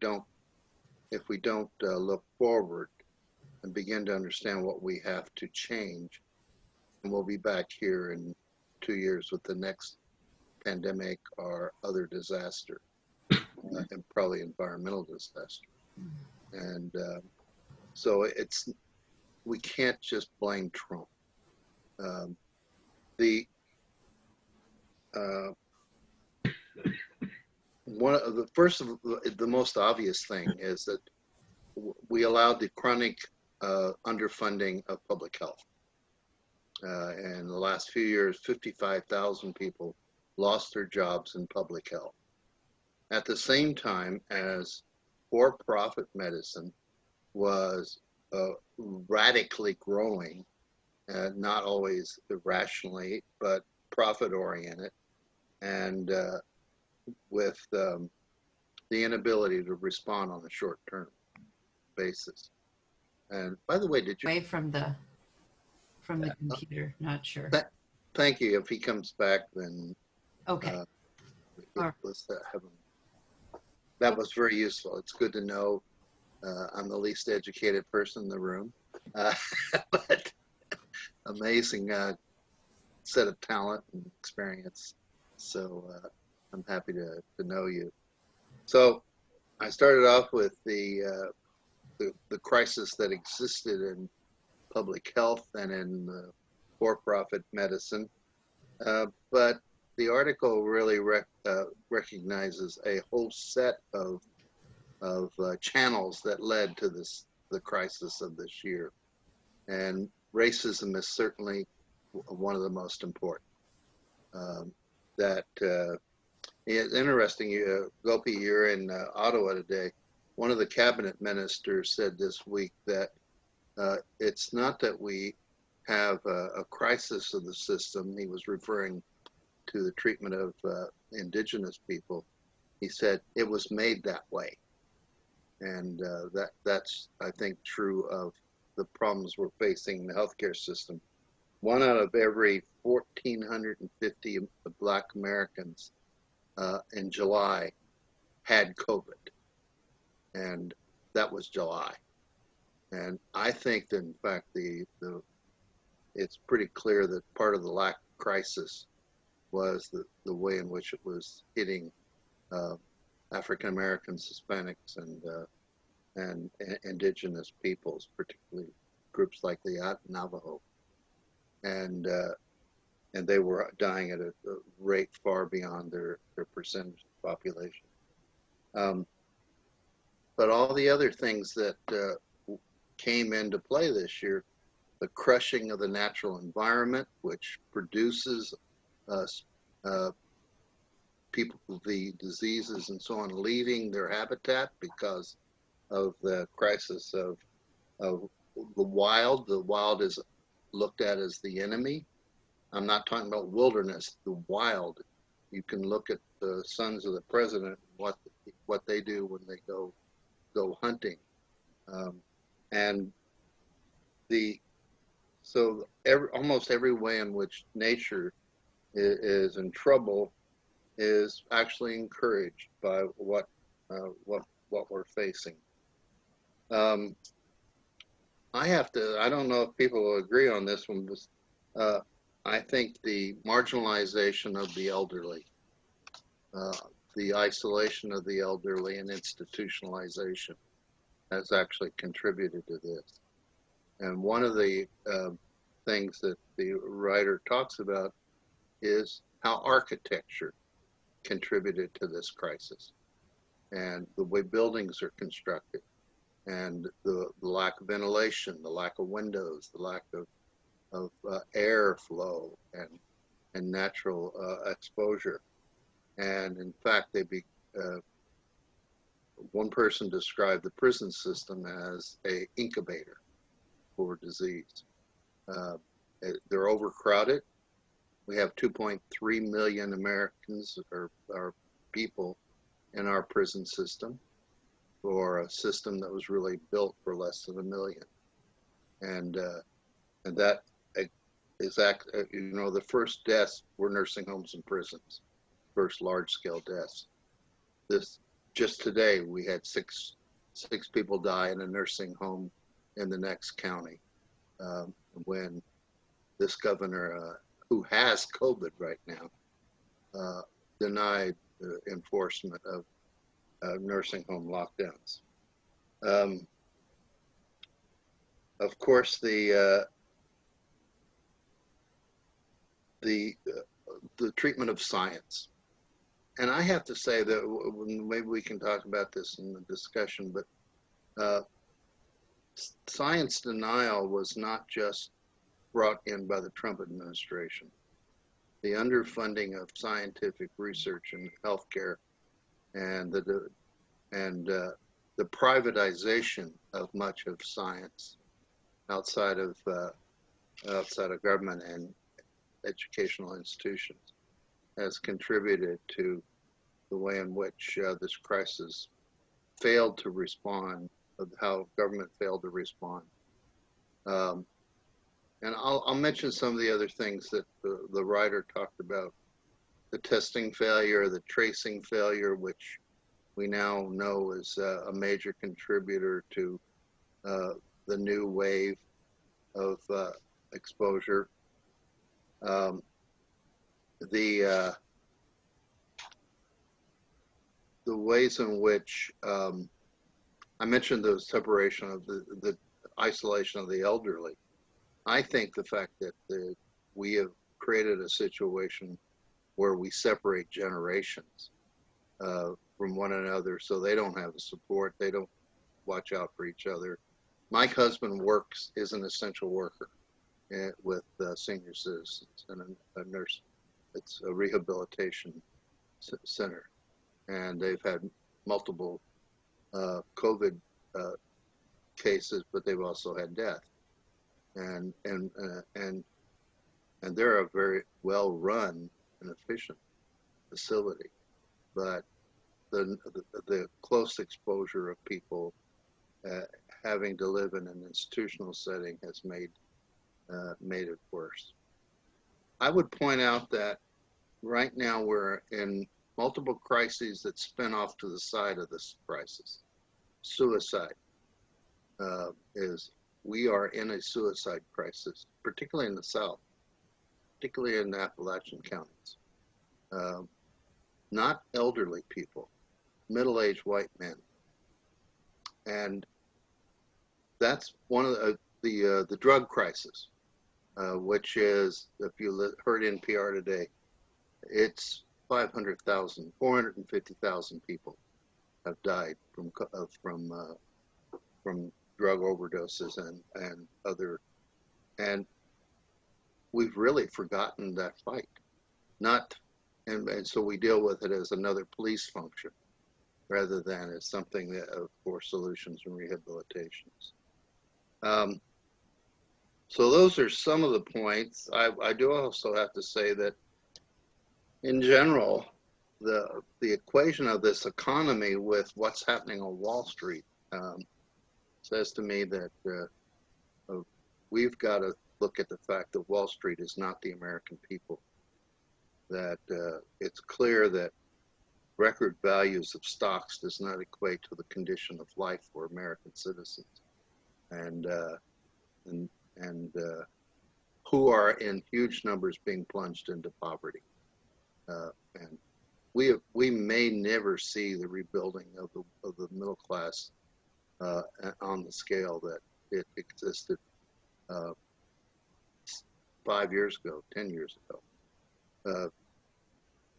don't look forward and begin to understand what we have to change, and we'll be back here in 2 years with the next pandemic or other disaster, and probably environmental disaster. And so we can't just blame Trump. One of the most obvious thing is that we allowed the chronic underfunding of public health. In the last few years, 55,000 people lost their jobs in public health. At the same time as for-profit medicine was radically growing, not always irrationally, but profit-oriented, and with the inability to respond on a short-term basis. And by the way, did you... Away from the computer, not sure. Thank you. If he comes back, then okay. Let's have him. That was very useful. It's good to know I'm the least educated person in the room, but amazing set of talent and experience. So I'm happy to know you. So I started off with the crisis that existed in public health and in for-profit medicine, but the article really recognizes a whole set of channels that led to the crisis of this year, and racism is certainly one of the most important. It's interesting, Gopi, you're in Ottawa today. One of the cabinet ministers said this week that it's not that we have a crisis of the system. He was referring to the treatment of indigenous people. He said it was made that way. And that's, I think, true of the problems we're facing in the healthcare system. 1 out of every 1,450 Black Americans in July had COVID. And that was July. And I think that, in fact, it's pretty clear that part of the lack of crisis was the way in which it was hitting African Americans, Hispanics, and indigenous peoples, particularly groups like the Navajo, and they were dying at a rate far beyond their percentage of population. But all the other things that came into play this year, the crushing of the natural environment, which produces people with the diseases and so on leaving their habitat because of the crisis of the wild. The wild is looked at as the enemy. I'm not talking about wilderness, the wild. You can look at the sons of the president, what they do when they go hunting. Almost every way in which nature is in trouble is actually encouraged by what we're facing. I don't know if people will agree on this one, but I think the marginalization of the elderly, the isolation of the elderly and institutionalization has actually contributed to this. And one of the things that the writer talks about is how architecture contributed to this crisis, and the way buildings are constructed, and the lack of ventilation, the lack of windows, the lack of air flow and natural exposure. And in fact, one person described the prison system as an incubator for disease. They're overcrowded. We have 2.3 million Americans or people in our prison system, for a system that was really built for less than 1 million. And that is, the first deaths were nursing homes and prisons, first large-scale deaths. just today we had six people die in a nursing home in the next county when this governor, who has COVID right now, denied the enforcement of nursing home lockdowns. Of course, the treatment of science. And I have to say that maybe we can talk about this in the discussion, but science denial was not just brought in by the Trump administration. The underfunding of scientific research in healthcare and the privatization of much of science outside of government and educational institutions has contributed to the way in which this crisis failed to respond, of how government failed to respond. And I'll mention some of the other things that the writer talked about: the testing failure, the tracing failure, which we now know is a major contributor to the new wave of exposure. The ways in which I mentioned the separation of the isolation of the elderly. I think the fact that we have created a situation where we separate generations from one another, so they don't have the support, they don't watch out for each other. My husband is an essential worker with senior citizens and a nurse. It's a rehabilitation center, and they've had multiple COVID cases, but they've also had death. And they're a very well run and efficient facility, but the close exposure of people having to live in an institutional setting has made it worse. I would point out that right now we're in multiple crises that spin off to the side of this crisis. Suicide we are in a suicide crisis, particularly in the South, particularly in the Appalachian counties. Not elderly people, middle-aged white men. And that's one of the drug crisis, which is, if you heard NPR today, it's 450,000 people have died from drug overdoses and other, and we've really forgotten that fight. And so we deal with it as another police function rather than as something for solutions and rehabilitations. So those are some of the points. I do also have to say that in general, the equation of this economy with what's happening on Wall Street says to me that we've got to look at the fact that Wall Street is not the American people. That it's clear that record values of stocks does not equate to the condition of life for American citizens, and who are in huge numbers being plunged into poverty. And we may never see the rebuilding of the middle class on the scale that it existed 5 years ago, 10 years ago.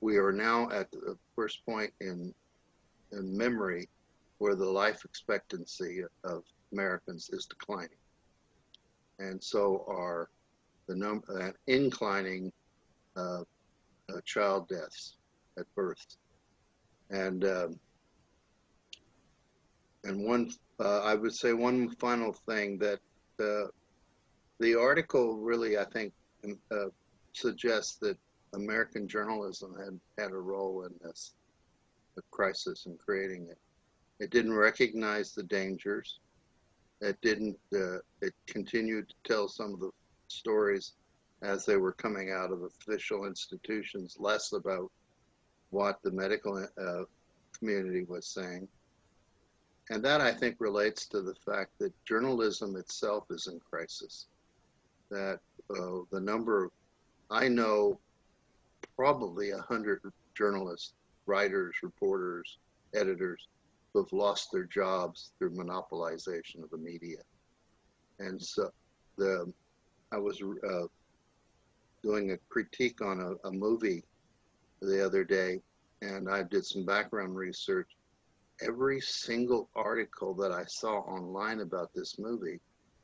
We are now at the first point in memory where the life expectancy of Americans is declining, and so are the inclining child deaths at birth. And one, I would say one final thing, that the article really, I think, suggests that American journalism had a role in this crisis and creating it. It didn't recognize the dangers. It didn't. It continued to tell some of the stories as they were coming out of official institutions, less about what the medical community was saying. And that, I think, relates to the fact that journalism itself is in crisis. That the number, I know probably 100 journalists, writers, reporters, editors who have lost their jobs through monopolization of the media. And so I was doing a critique on a movie the other day, and I did some background research. Every single article that I saw online about this movie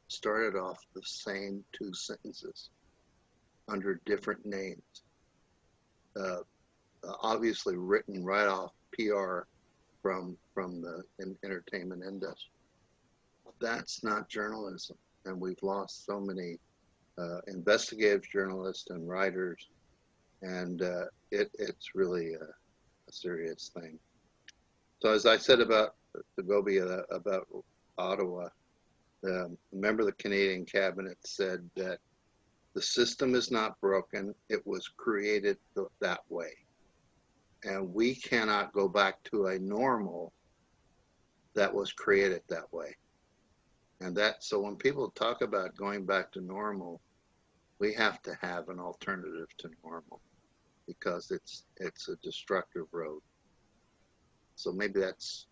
started off the same two sentences under different names. Obviously written right off PR from the entertainment industry. That's not journalism, and we've lost so many investigative journalists and writers, and it's really a serious thing. So as I said about the Gobi, about Ottawa, a member of the Canadian cabinet said that the system is not broken, it was created that way. And we cannot go back to a normal that was created that way. And so when people talk about going back to normal, we have to have an alternative to normal, because it's a destructive road. So maybe that's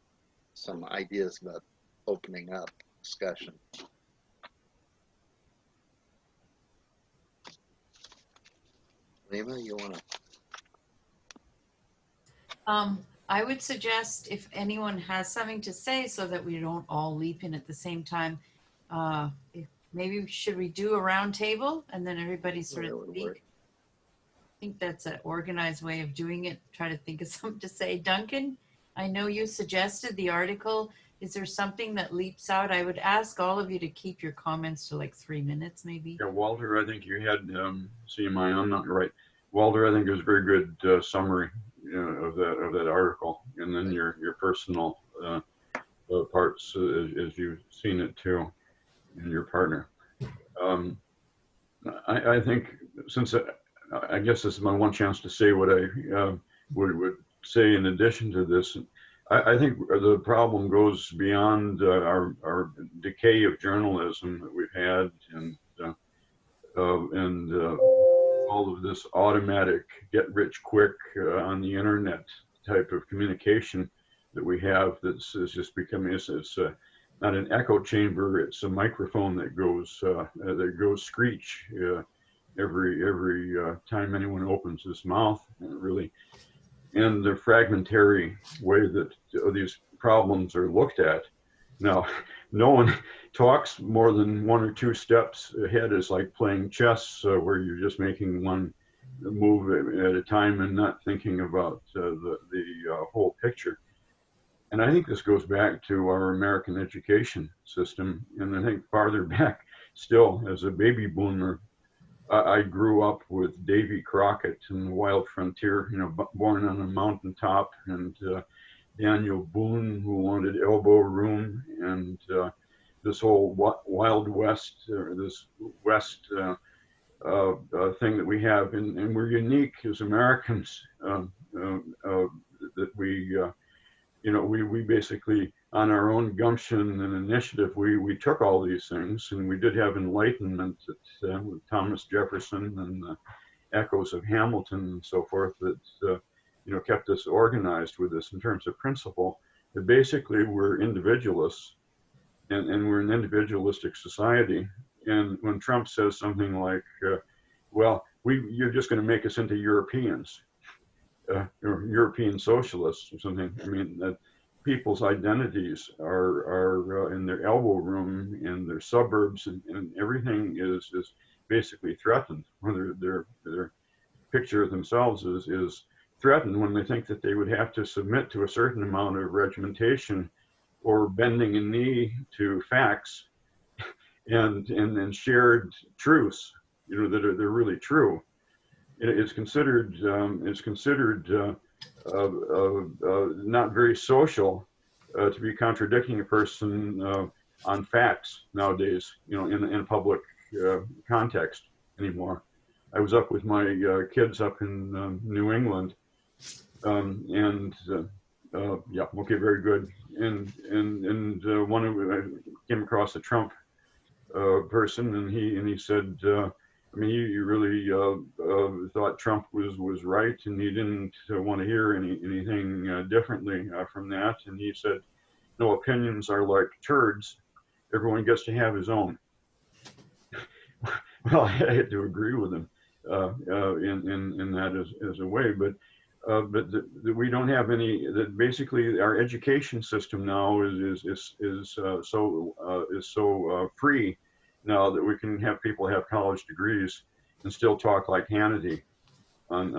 some ideas about opening up discussion. Lima, you want to? I would suggest, if anyone has something to say, so that we don't all leap in at the same time, maybe should we do a round table and then everybody sort of speak? Work. I think that's an organized way of doing it. Try to think of something to say. Duncan, I know you suggested the article. Is there something that leaps out? I would ask all of you to keep your comments to like 3 minutes, maybe. Yeah, Walter, I think you had CMI. I'm not right. Walter, I think it was a very good summary of that article, and then your personal parts as you've seen it too, and your partner. I think, since I guess this is my one chance to say what I would say in addition to this. I think the problem goes beyond our decay of journalism that we've had, and all of this automatic get rich quick on the internet type of communication that we have. That's is just becoming it's not an echo chamber. It's a microphone that goes screech every time anyone opens his mouth, really. And the fragmentary way that these problems are looked at. Now, no one talks more than 1 or 2 steps ahead. Is like playing chess, where you're just making one move at a time and not thinking about the whole picture. And I think this goes back to our American education system. And I think farther back still, as a baby boomer, I grew up with Davy Crockett and the Wild Frontier, born on a mountaintop, and Daniel Boone, who wanted elbow room, and this whole Wild West, or this West thing that we have, and we're unique as Americans, that we basically, on our own gumption and initiative, we took all these things, and we did have enlightenment with Thomas Jefferson and the echoes of Hamilton and so forth that kept us organized with this in terms of principle. But basically, we're individualists, and we're an individualistic society. And when Trump says something like, you're just going to make us into Europeans, or European socialists or something. I mean, that people's identities are in their elbow room, in their suburbs, and everything is basically threatened. Whether their picture of themselves is threatened when they think that they would have to submit to a certain amount of regimentation or bending a knee to facts and shared truths, that they're really true. It's considered not very social to be contradicting a person on facts nowadays, in a public context anymore. I was up with my kids up in New England, and Yeah, okay, very good. And one of I came across a Trump person, and he said, I mean, he really thought Trump was right, and he didn't want to hear anything differently from that. And he said, no, opinions are like turds. Everyone gets to have his own. Well, I had to agree with him in that as a way, but we don't have any. That basically our education system now is so free now that we can have people have college degrees and still talk like Hannity on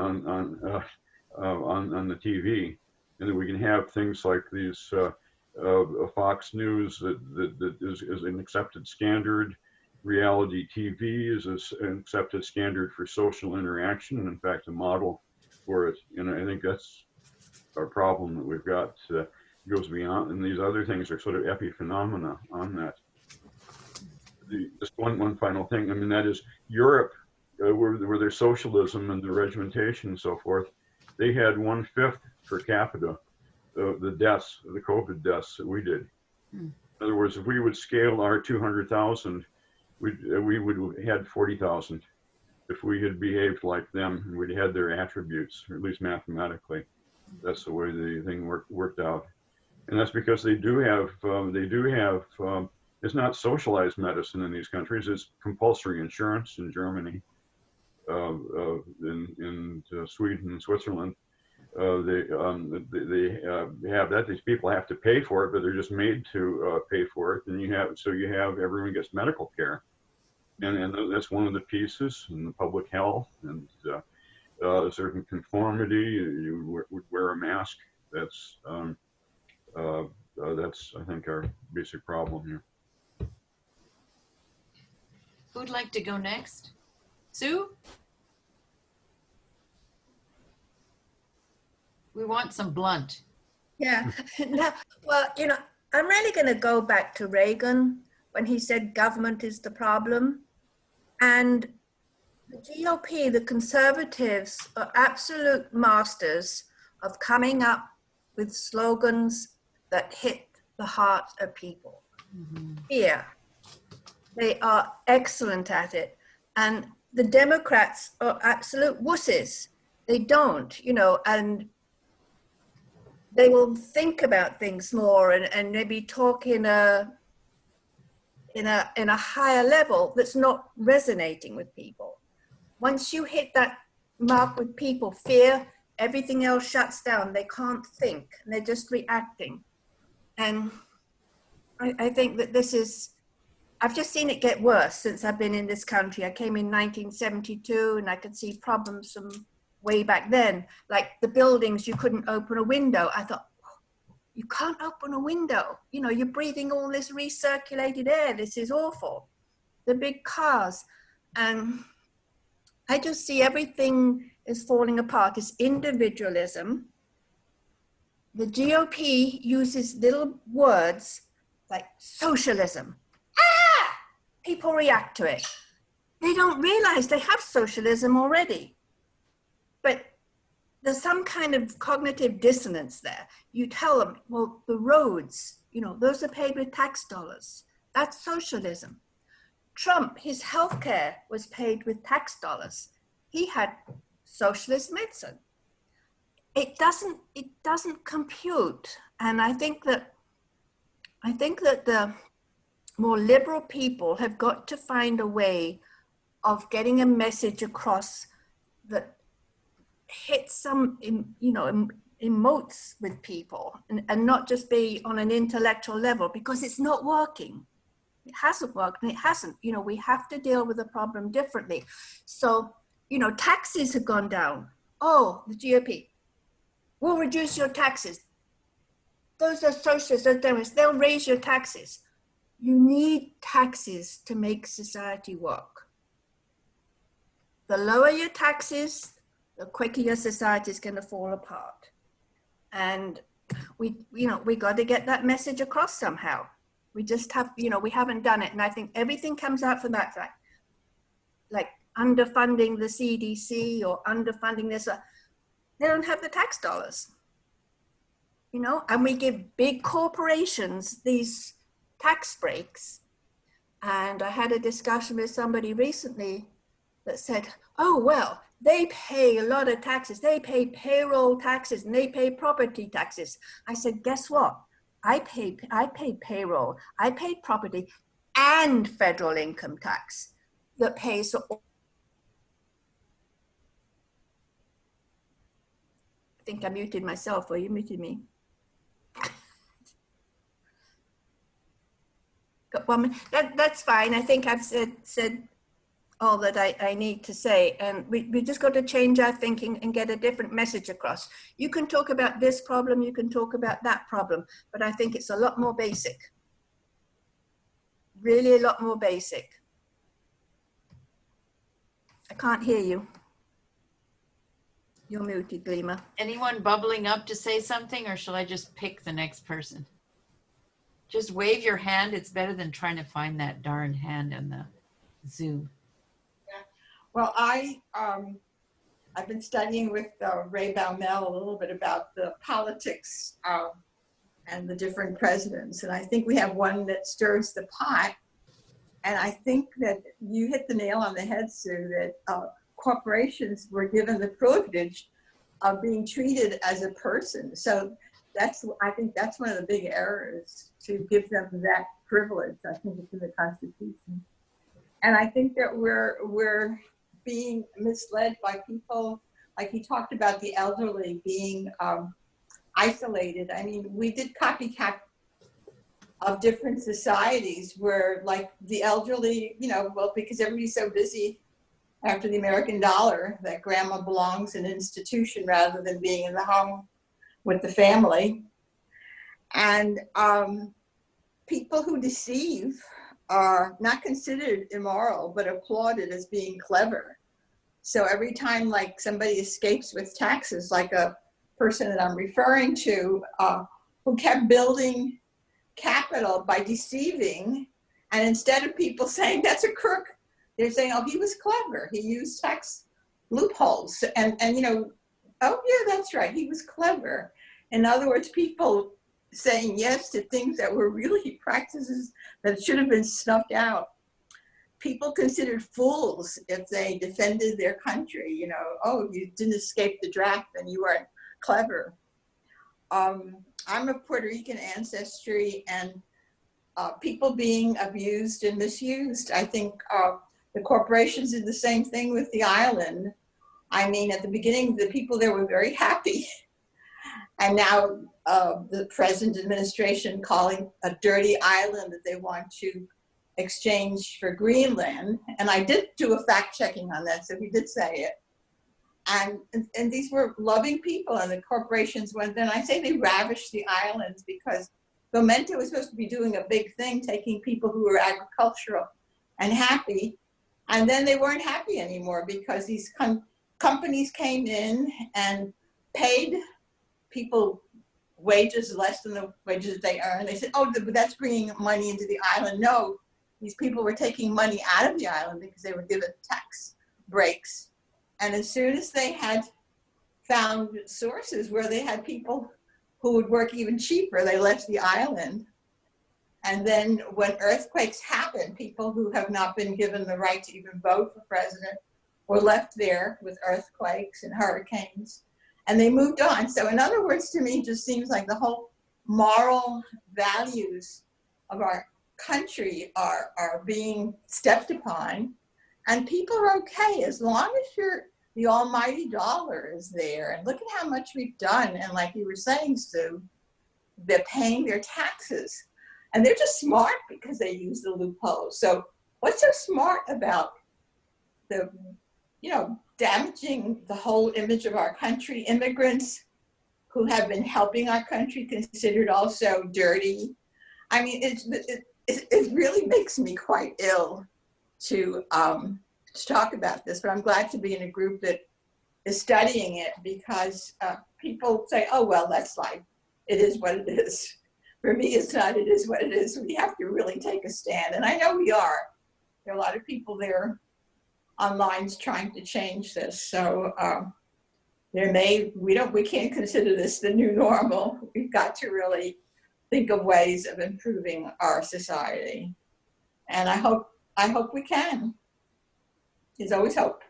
the TV, and that we can have things like these Fox News that is an accepted standard. Reality TV is an accepted standard for social interaction, and in fact, a model for it. And I think that's our problem that we've got. Goes beyond, and these other things are sort of epiphenomena on that. Just one final thing. I mean, that is Europe, where there's socialism and the regimentation and so forth. They had 1/5 per capita the deaths, the COVID deaths that we did. In other words, if we would scale our 200,000, we would have had 40,000 if we had behaved like them and we'd had their attributes, or at least mathematically. That's the way the thing worked out. And that's because they do have, it's not socialized medicine in these countries, it's compulsory insurance in Germany, in Sweden and Switzerland. They have that. These people have to pay for it, but they're just made to pay for it. And you have everyone gets medical care, and that's one of the pieces in the public health and a certain conformity. You would wear a mask. That's I think our basic problem here. Who'd like to go next? Sue? We want some blunt. Yeah. No, well, you know, I'm really going to go back to Reagan when he said government is the problem. And the GOP, the conservatives, are absolute masters of coming up with slogans that hit the heart of people. Fear. They are excellent at it. And the Democrats are absolute wusses. They don't, you know, and they will think about things more and maybe talk in a higher level that's not resonating with people. Once you hit that mark with people, fear, everything else shuts down. They can't think, and they're just reacting. And I think that this is, I've just seen it get worse since I've been in this country. I came in 1972, and I could see problems from way back then, like the buildings, you couldn't open a window. I thought, you can't open a window. You know, you're breathing all this recirculated air. This is awful. The big cars. And I just see everything is falling apart. It's individualism. The GOP uses little words like socialism. Ah! People react to it. They don't realize they have socialism already. But there's some kind of cognitive dissonance there. You tell them, well, the roads, you know, those are paid with tax dollars. That's socialism. Trump, his healthcare was paid with tax dollars. He had socialist medicine. It doesn't compute. And I think that the more liberal people have got to find a way of getting a message across that hits some, you know, emotes with people and not just be on an intellectual level, because it's not working. It hasn't worked, and it hasn't. You know, we have to deal with the problem differently. So, you know, taxes have gone down. Oh, the GOP, we'll reduce your taxes. Those are socialists, those Democrats, they'll raise your taxes. You need taxes to make society work. The lower your taxes, the quicker your society is going to fall apart. And we got to get that message across somehow. We just have, you know, we haven't done it. And I think everything comes out from that fact, like underfunding the CDC or underfunding this. They don't have the tax dollars. you know, and we give big corporations these tax breaks. And I had a discussion with somebody recently that said, oh, well, they pay a lot of taxes. They pay payroll taxes and they pay property taxes. I said, guess what? I pay payroll, I pay property and federal income tax that pays for all. I think I muted myself, or you muted me. That's fine. I think I've said all that I need to say, and we just got to change our thinking and get a different message across. You can talk about this problem, you can talk about that problem, but I think it's a lot more basic. Really a lot more basic. I can't hear you. You're muted, Gleema. Anyone bubbling up to say something, or shall I just pick the next person? Just wave your hand. It's better than trying to find that darn hand on the Zoom. Yeah. Well, I've been studying with Ray Baumel a little bit about the politics and the different presidents. And I think we have one that stirs the pot. And I think that you hit the nail on the head, Sue, that corporations were given the privilege of being treated as a person. So I think that's one of the big errors, to give them that privilege. I think it's in the Constitution. And I think that we're being misled by people, like he talked about the elderly being isolated. I mean, we did copycat of different societies where, like, the elderly, you know, well, because everybody's so busy after the American dollar, that grandma belongs in an institution rather than being in the home with the family. And people who deceive are not considered immoral, but applauded as being clever. So every time, like, somebody escapes with taxes, like a person that I'm referring to, who kept building capital by deceiving, and instead of people saying that's a crook, they're saying, oh, he was clever, he used tax loopholes, and you know, oh yeah, that's right, he was clever. In other words, people saying yes to things that were really practices that should have been snuffed out. People considered fools if they defended their country, you know, oh, you didn't escape the draft and you weren't clever. I'm of Puerto Rican ancestry, and people being abused and misused. I think the corporations did the same thing with the island. I mean, at the beginning, the people there were very happy. And now the present administration calling a dirty island that they want to exchange for Greenland. And I did do a fact checking on that, so he did say it. And these were loving people, and the corporations went there. And I say they ravished the islands because Fomento was supposed to be doing a big thing, taking people who were agricultural and happy. And then they weren't happy anymore because these companies came in and paid people wages less than the wages they earn. They said, oh, that's bringing money into the island. No, these people were taking money out of the island because they were given tax breaks. And as soon as they had found sources where they had people who would work even cheaper, they left the island. And then when earthquakes happen, people who have not been given the right to even vote for president were left there with earthquakes and hurricanes, and they moved on. So in other words, to me, it just seems like the whole moral values of our country are being stepped upon. And people are okay as long as the almighty dollar is there. And look at how much we've done. And like you were saying, Sue, they're paying their taxes. And they're just smart because they use the loopholes. So what's so smart about the, you know, damaging the whole image of our country? Immigrants who have been helping our country considered also dirty. I mean, it really makes me quite ill to talk about this, but I'm glad to be in a group that is studying it, because people say, oh, well, that's life. It is what it is. For me, it's not, it is what it is. We have to really take a stand. And I know we are. There are a lot of people there online trying to change this. So we can't consider this the new normal. We've got to really think of ways of improving our society. And I hope we can. There's always hope.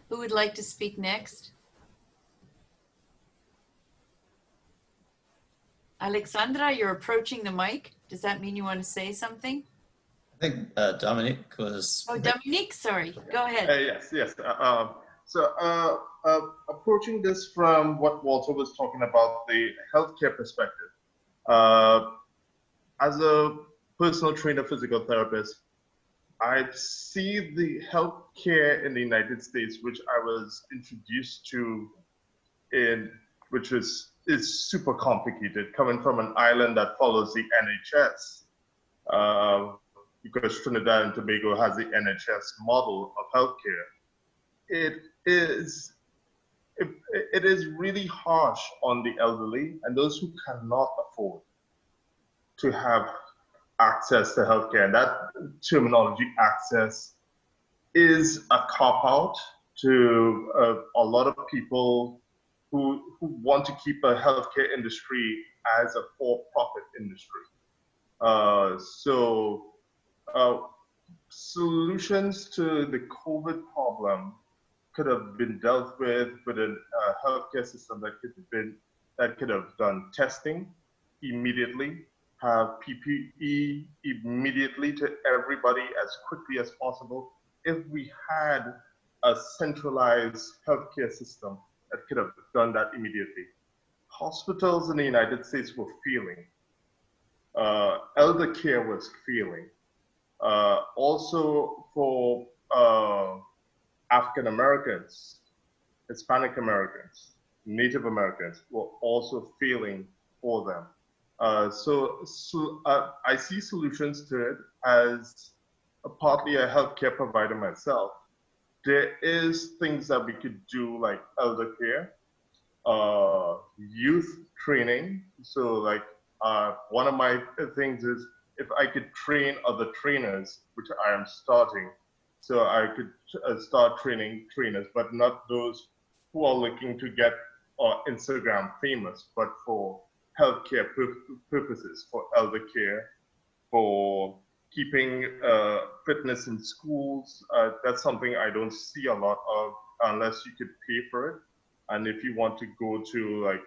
Who would like to speak next? Alexandra, you're approaching the mic. Does that mean you want to say something? I think Dominique was. Oh, Dominique, sorry. Go ahead. Yes. Approaching this from what Walter was talking about, the healthcare perspective. As a personal trainer, physical therapist, I see the healthcare in the United States, which I was introduced to, which is super complicated, coming from an island that follows the NHS. Because Trinidad and Tobago has the NHS model of healthcare. It is really harsh on the elderly and those who cannot afford to have access to healthcare. And that terminology, access, is a cop-out to a lot of people who want to keep a healthcare industry as a for-profit industry. Solutions to the COVID problem could have been dealt with a healthcare system that could have done testing immediately, have PPE immediately to everybody as quickly as possible. If we had a centralized healthcare system that could have done that immediately. Hospitals in the United States were failing. Elder care was failing. Also for African Americans, Hispanic Americans, Native Americans were also failing for them. I see solutions to it as partly a healthcare provider myself. There is things that we could do like elder care, youth training. So like one of my things is if I could train other trainers, which I am starting, so I could start training trainers, but not those who are looking to get Instagram famous, but for healthcare purposes, for elder care, for keeping fitness in schools. That's something I don't see a lot of unless you could pay for it. And if you want to go to like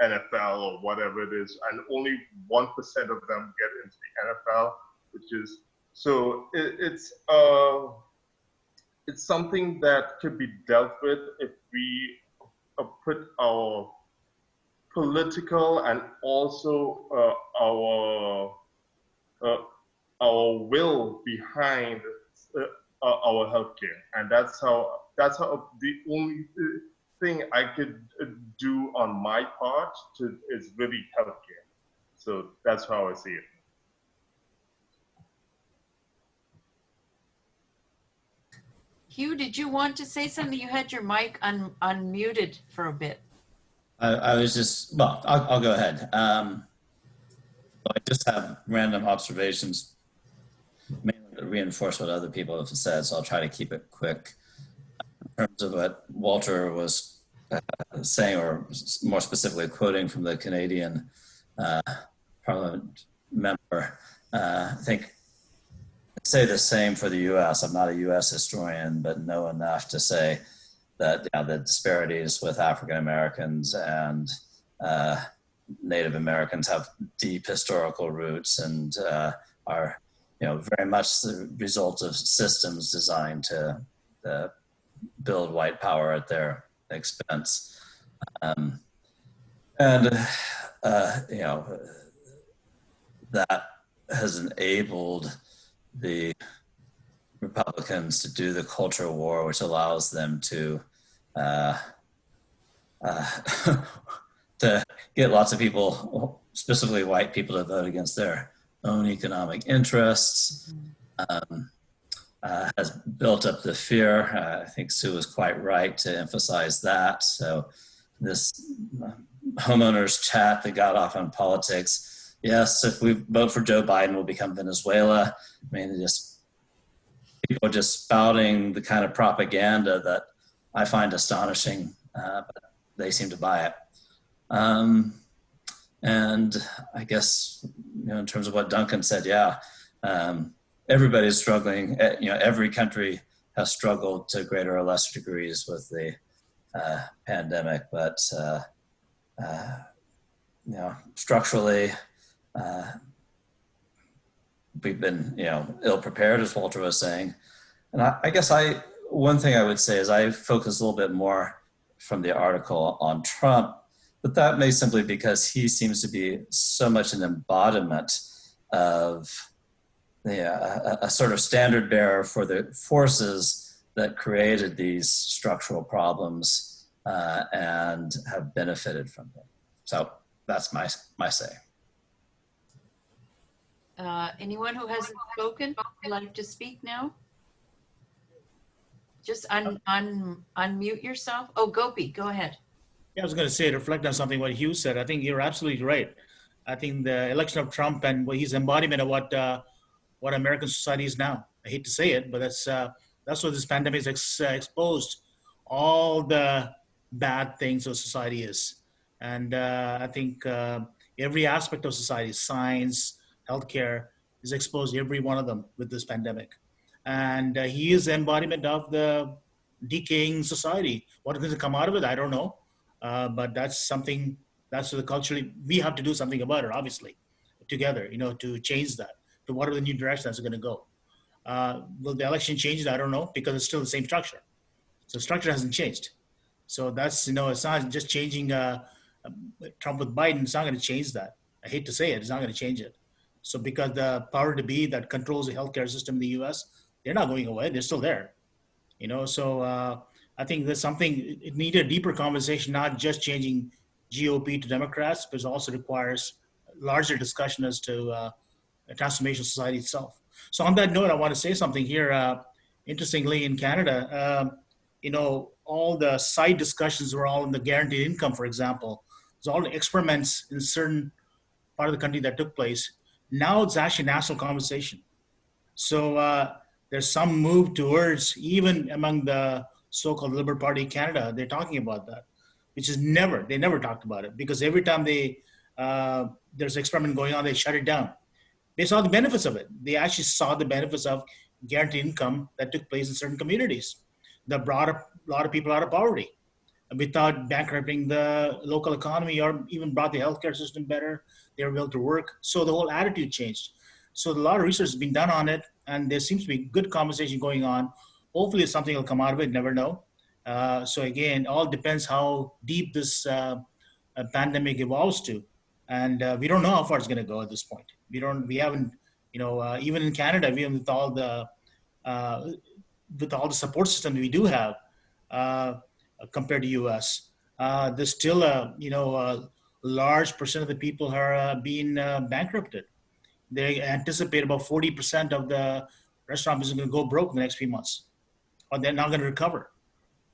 NFL or whatever it is, and only 1% of them get into the NFL, which is, so it's something that could be dealt with if we put our political and also our will behind our healthcare, and that's how the only thing I could do on my part is really healthcare. So that's how I see it. Hugh, did you want to say something? You had your mic unmuted for a bit. I was just, well, I'll go ahead. I just have random observations, mainly to reinforce what other people have said, so I'll try to keep it quick. In terms of what Walter was saying, or more specifically quoting from the Canadian Parliament member, I think I'd say the same for the US. I'm not a US historian, but know enough to say that the disparities with African Americans and Native Americans have deep historical roots and are very much the result of systems designed to build white power at their expense. That has enabled the Republicans to do the culture war, which allows them to to get lots of people, specifically white people, to vote against their own economic interests. Has built up the fear. I think Sue was quite right to emphasize that. So this homeowners chat that got off on politics. Yes, if we vote for Joe Biden, we'll become Venezuela. I mean, just people just spouting the kind of propaganda that I find astonishing, but they seem to buy it. And I guess, in terms of what Duncan said, yeah, everybody's struggling. Every country has struggled to greater or lesser degrees with the pandemic, but structurally, we've been, ill prepared, as Walter was saying. And I guess one thing I would say is I focus a little bit more from the article on Trump, but that may simply because he seems to be so much an embodiment of a sort of standard bearer for the forces that created these structural problems and have benefited from them. So that's my say. Anyone who hasn't spoken would like to speak now? Just unmute yourself. Oh, Gopi, go ahead. Yeah, I was going to say, reflect on something what Hugh said. I think you're absolutely right. I think the election of Trump and his embodiment of what American society is now. I hate to say it, but that's what this pandemic has exposed, all the bad things of society is. And I think every aspect of society, science, healthcare, is exposed, every one of them, with this pandemic. And he is the embodiment of the decaying society. What is going to come out of it, I don't know. But that's something, that's the culturally, we have to do something about it, obviously, together, to change that, to whatever the new direction that's going to go. Will the election change it? I don't know, because it's still the same structure. So structure hasn't changed. So that's, it's not just changing Trump with Biden, it's not going to change that. I hate to say it, it's not going to change it. So because the power to be that controls the healthcare system in the US, they're not going away, they're still there. So I think there's something, it needed a deeper conversation, not just changing GOP to Democrats, but it also requires larger discussion as to the transformation of society itself. So on that note, I want to say something here. Interestingly, in Canada, all the side discussions were all in the guaranteed income, for example. There's all the experiments in certain part of the country that took place. Now it's actually national conversation. So there's some move towards, even among the so-called Liberal Party of Canada, they're talking about that, which is they never talked about it, because every time there's an experiment going on, they shut it down. They saw the benefits of it. They actually saw the benefits of guaranteed income that took place in certain communities that brought a lot of people out of poverty without bankrupting the local economy, or even brought the healthcare system better. They were able to work. So the whole attitude changed. So a lot of research has been done on it, and there seems to be good conversation going on. Hopefully something will come out of it, never know. So again, all depends how deep this pandemic evolves to. And we don't know how far it's going to go at this point. We haven't, even in Canada, with all the support system we do have compared to US, there's still a large percent of the people are being bankrupted. They anticipate about 40% of the restaurant business is going to go broke in the next few months, or they're not going to recover.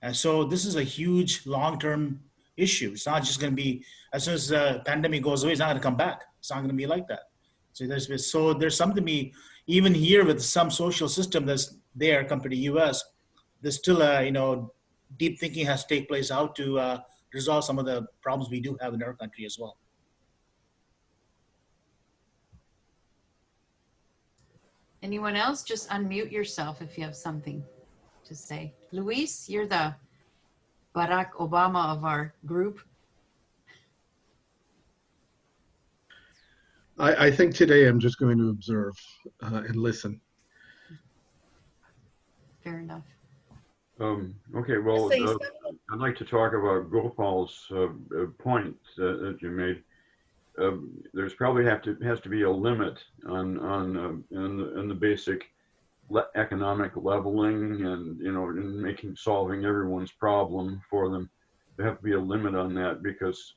And so this is a huge long-term issue. It's not just going to be, as soon as the pandemic goes away, it's not going to come back. It's not going to be like that. So there's something to be, even here with some social system that's there compared to US, there's still deep thinking has to take place how to resolve some of the problems we do have in our country as well. Anyone else? Just unmute yourself if you have something to say. Luis, you're the Barack Obama of our group. I think today I'm just going to observe and listen. Fair enough. Okay, well, I'd like to talk about Gopal's point that you made. There's probably has to be a limit on the basic economic leveling, and in solving everyone's problem for them. There have to be a limit on that, because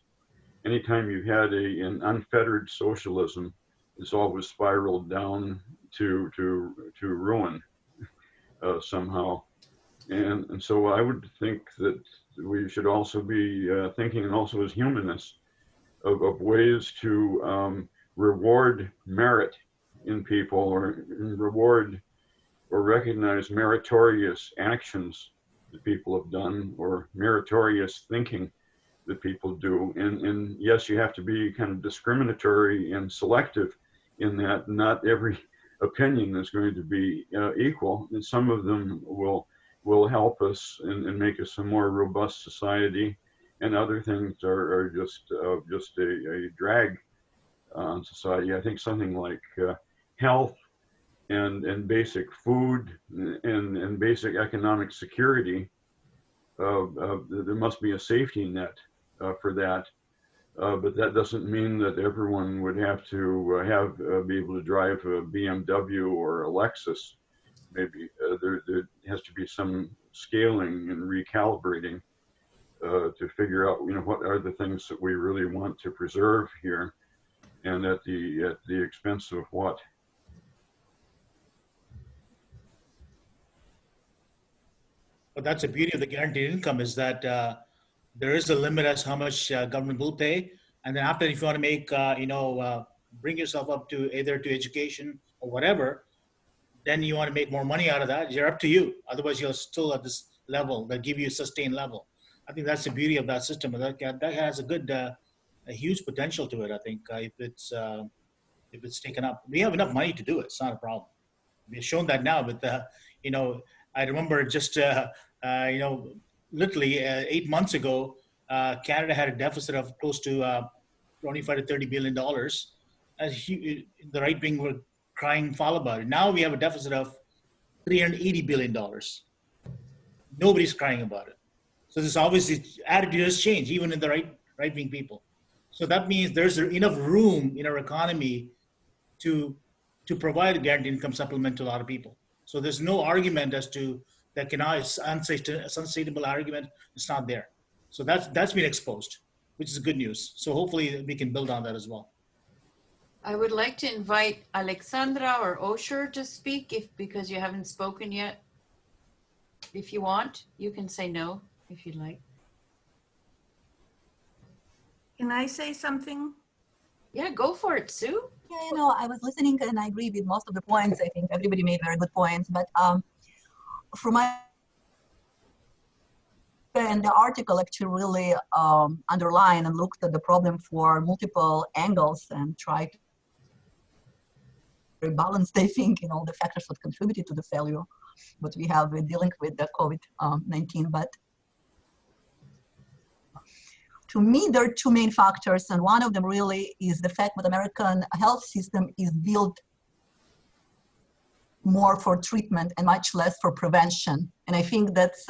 anytime you've had an unfettered socialism, it's always spiraled down to ruin somehow. And so I would think that we should also be thinking, and also as humanists, of ways to reward merit in people, or reward or recognize meritorious actions that people have done or meritorious thinking that people do. And yes, you have to be kind of discriminatory and selective in that not every opinion is going to be equal, and some of them will help us and make us a more robust society, and other things are just a drag on society. I think something like health and basic food and basic economic security, there must be a safety net for that. But that doesn't mean that everyone would have to be able to drive a BMW or a Lexus. Maybe there has to be some scaling and recalibrating to figure out, what are the things that we really want to preserve here, and at the expense of what. But that's the beauty of the guaranteed income, is that there is a limit as how much government will pay. And then after, if you want to make, bring yourself up to either to education or whatever, then you want to make more money out of that, you're up to you. Otherwise, you're still at this level that give you a sustained level. I think that's the beauty of that system. That has a huge potential to it, I think, if it's taken up. We have enough money to do it. It's not a problem. We've shown that now with I remember just, literally 8 months ago, Canada had a deficit of close to 25 to $30 billion. The right wing were crying foul about it. Now we have a deficit of $380 billion. Nobody's crying about it. So this obviously attitude has changed, even in the right wing people. So that means there's enough room in our economy to provide a guaranteed income supplement to a lot of people. So there's no argument as to that unsustainable argument. It's not there. So that's been exposed, which is good news. So hopefully we can build on that as well. I would like to invite Alexandra or Osher to speak because you haven't spoken yet. If you want, you can say no if you'd like. Can I say something? Yeah, go for it, Sue. Yeah, I was listening and I agree with most of the points. I think everybody made very good points, but from my and the article actually really underlined and looked at the problem for multiple angles and tried to rebalance, I think, all the factors that contributed to the failure, but we have been dealing with the COVID-19. But to me, there are two main factors, and one of them really is the fact that American health system is built more for treatment and much less for prevention. And I think that's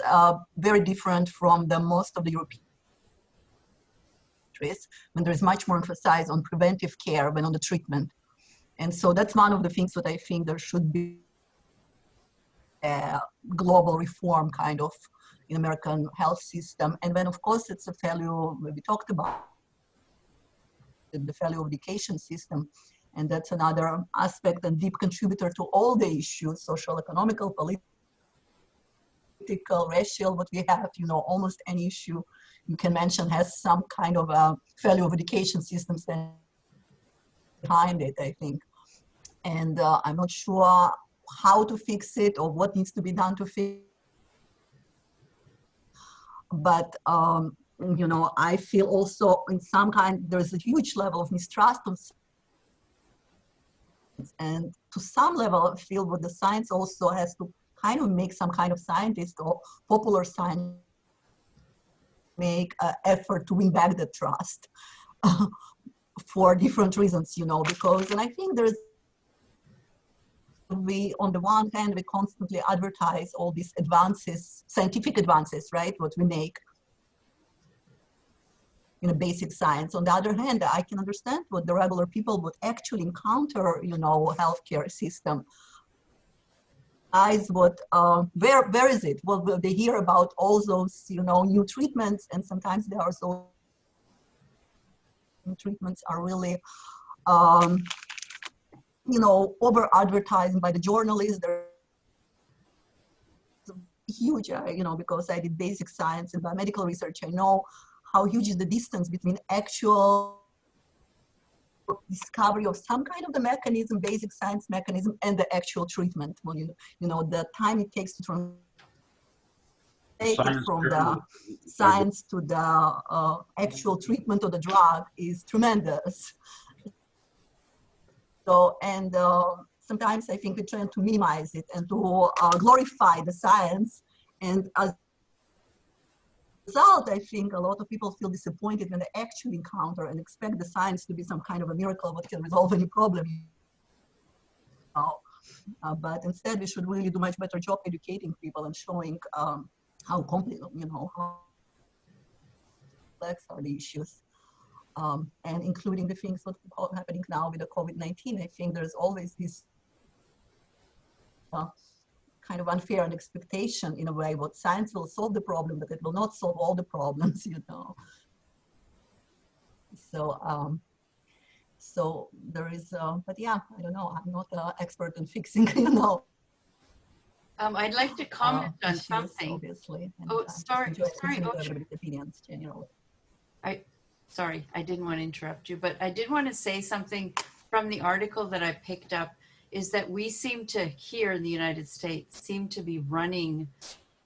very different from most of the European countries, when there's much more emphasis on preventive care than on the treatment. And so that's one of the things that I think there should be a global reform kind of in American health system. And then of course it's a failure, we talked about the failure of the education system. And that's another aspect and deep contributor to all the issues, social, economical, political, racial, what we have, almost any issue you can mention has some kind of a failure of education systems behind it, I think. And I'm not sure how to fix it or what needs to be done to fix it. But, I feel also in some kind, there's a huge level of mistrust on and to some level, I feel that the science also has to kind of make some kind of scientist or popular science make an effort to win back the trust for different reasons, because, and I think on the one hand, we constantly advertise all these advances, scientific advances, right, what we make in a basic science. On the other hand, I can understand what the regular people would actually encounter, healthcare system. Where is it? Well, they hear about all those, new treatments, and sometimes there are so treatments are really, over-advertised by the journalists. They're huge, because I did basic science and biomedical research. I know how huge is the distance between actual discovery of some kind of the mechanism, basic science mechanism, and the actual treatment. Well, you know, the time it takes to translate it from the science to the actual treatment of the drug is tremendous. So, and sometimes I think we try to minimize it and to glorify the science. And as a result, I think a lot of people feel disappointed when they actually encounter and expect the science to be some kind of a miracle that can resolve any problem. But instead, we should really do much better job educating people and showing how complex, you know, how complex are the issues. And including the things that are happening now with the COVID-19, I think there's always this kind of unfair expectation in a way what science will solve the problem, but it will not solve all the problems, you know. So, so there is, but yeah, I don't know. I'm not an expert in fixing, you know. I'd like to comment on issues, something. obviously. And, Oh, sorry, everybody's opinions generally. Sorry, I didn't want to interrupt you, but I did want to say something from the article that I picked up, is that we seem to, here in the United States, seem to be running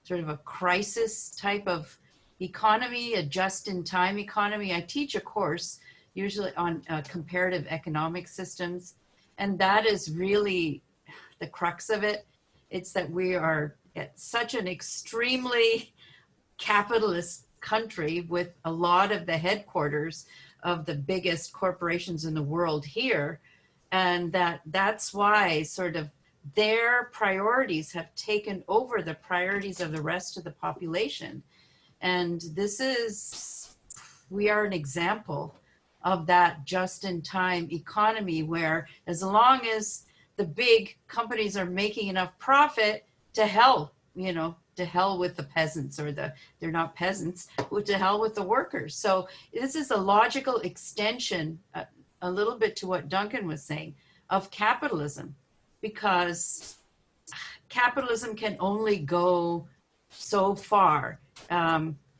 sort of a crisis type of economy, a just-in-time economy. I teach a course usually on comparative economic systems, and that is really the crux of it. It's that we are at such an extremely capitalist country with a lot of the headquarters of the biggest corporations in the world here, and that's why sort of their priorities have taken over the priorities of the rest of the population. And we are an example of that just-in-time economy, where as long as the big companies are making enough profit, to hell, you know, to hell with the peasants, or they're not peasants, to hell with the workers. So this is a logical extension, a little bit to what Duncan was saying, of capitalism, because capitalism can only go so far.